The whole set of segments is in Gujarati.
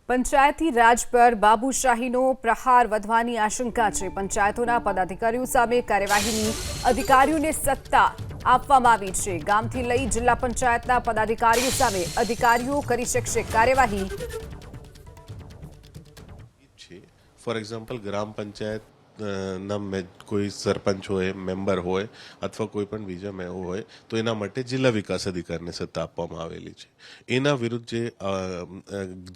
પંચાયતી રાજ પર બાબુશાહીનો પ્રહાર વધવાની આશંકા છે। પંચાયતોના પદાધિકારીઓ સામે કાર્યવાહીની અધિકારીઓને સત્તા આપવામાં આવી છે। ગામથી લઈ જિલ્લા પંચાયતના પદાધિકારીઓ સામે અધિકારીઓ કરી શકશે કાર્યવાહી। ફોર એક્ઝામ્પલ ગ્રામ પંચાયત ના કોઈ સરપંચ હોય, મેમ્બર હોય અથવા કોઈ પણ બીજા મેમ્બર હોય તો એના માટે જિલ્લા વિકાસ અધિકારીને સત્તા આપવામાં આવેલી છે। એના વિરુદ્ધ જે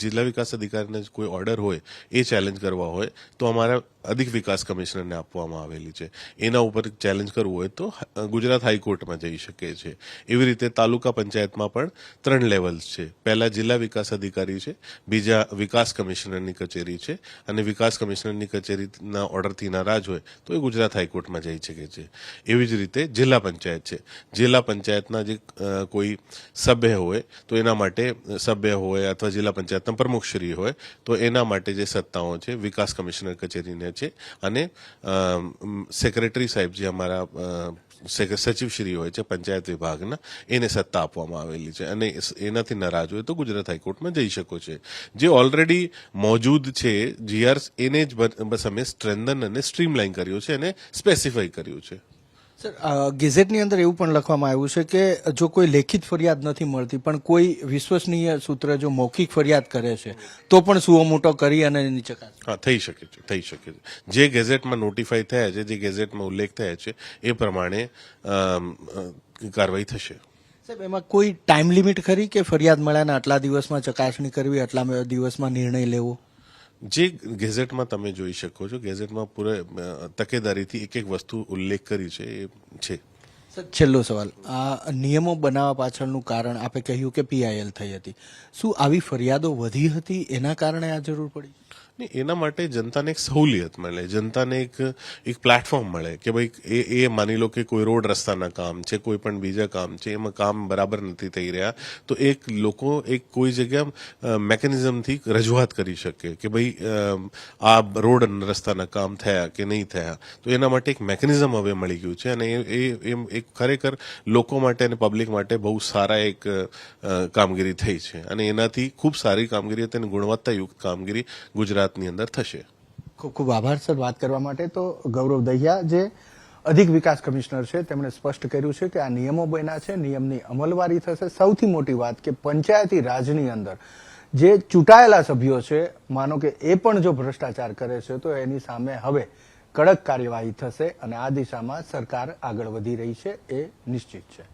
જિલ્લા વિકાસ અધિકારીને કોઈ ઓર્ડર હોય એ ચેલેન્જ કરવા હોય તો અમારા અધિક વિકાસ કમિશનરને આપવામાં આવેલી છે। એના ઉપર ચેલેન્જ કરવું હોય તો ગુજરાત હાઈકોર્ટમાં જઈ શકે છે। એવી રીતે તાલુકા પંચાયતમાં પણ 3 લેવલ્સ છે। પહેલા જિલ્લા વિકાસ અધિકારી છે, બીજા વિકાસ કમિશનરની કચેરી છે અને વિકાસ કમિશનરની કચેરીના ઓર્ડરથી નારાજ હોય તો એ ગુજરાત હાઈકોર્ટમાં જઈ શકે છે। એવી જ રીતે જિલ્લા પંચાયત છે। જિલ્લા પંચાયતના જે કોઈ સભ્ય હોય તો એના માટે સભ્ય હોય અથવા જિલ્લા પંચાયતના પ્રમુખશ્રી હોય તો એના માટે જે સત્તાઓ છે વિકાસ કમિશનર કચેરીને છે અને સેક્રેટરી સાહેબ જે અમારા સચિવશ્રી હોય છે પંચાયત વિભાગના એને સત્તા આપવામાં આવેલી છે અને એનાથી નારાજ હોય તો ગુજરાત હાઈકોર્ટમાં જઈ શકો છો। જે ઓલરેડી મોજૂદ છે જીઆર એને જ બસ અમે સ્ટ્રેન્થન અને સ્ટ્રીમલાઇન કર્યું છે અને સ્પેસિફાઈ કર્યું છે। સર, ગેઝેટની અંદર એવું પણ લખવામાં આવ્યું છે કે જો કોઈ લેખિત ફરિયાદ નથી મળતી પણ કોઈ વિશ્વસનીય સૂત્ર જો મૌખિક ફરિયાદ કરે છે તો પણ સુઓ મોટો કરી અને એની ચકાસણી થઈ શકે છે। જે ગેઝેટમાં નોટિફાઈ થયા છે, જે ગેઝેટમાં ઉલ્લેખ થયા છે એ પ્રમાણે કાર્યવાહી થશે। સાહેબ, એમાં કોઈ ટાઈમ લિમિટ ખરી કે ફરિયાદ મળ્યાને આટલા દિવસમાં ચકાસણી કરવી, આટલા દિવસમાં નિર્ણય લેવો? જે ગેઝેટમાં તમે જોઈ શકો છો, ગેઝેટમાં પૂરે તકેદારીથી એક વસ્તુ ઉલ્લેખ કરી છે એ છે। સર, છેલ્લો સવાલ, આ નિયમો બનાવવા પાછળનું કારણ આપે કહ્યું કે પીઆઈએલ થઈ હતી, શું આવી ફરિયાદો વધી હતી એના કારણે આ જરૂર પડી? એના માટે જનતાને એક સહુલિયત મળે, જનતાને એક પ્લેટફોર્મ મળે કે ભાઈ એ માની લો કે કોઈ રોડ રસ્તાના કામ છે, કોઈ પણ બીજા કામ છે, એમાં કામ બરાબર નથી થઈ રહ્યા તો લોકો કોઈ જગ્યા મેકેનિઝમથી રજૂઆત કરી શકે કે ભાઈ આ રોડ રસ્તાના કામ થયા કે નહીં થયા, તો એના માટે એક મેકેનિઝમ હવે મળી ગયું છે અને એ ખરેખર લોકો માટે અને પબ્લિક માટે બહુ સારા એક કામગીરી થઈ છે અને એનાથી ખૂબ સારી કામગીરી હતી અને ગુણવત્તાયુક્ત કામગીરી ગુજરાતની અંદર થશે। ખૂબ ખૂબ આભાર સર વાત કરવા માટે। તો ગૌરવ દહિયા જે અધિક વિકાસ કમિશનર છે તેમણે સ્પષ્ટ કર્યું છે કે આ નિયમો બન્યા છે, નિયમની અમલવારી થશે। સૌથી મોટી વાત કે પંચાયતી રાજની અંદર જે ચૂંટાયેલા સભ્યો છે, માનો કે એ પણ જો ભ્રષ્ટાચાર કરે છે તો એની સામે હવે કડક કાર્યવાહી થશે અને આ દિશામાં સરકાર આગળ વધી રહી છે એ નિશ્ચિત છે।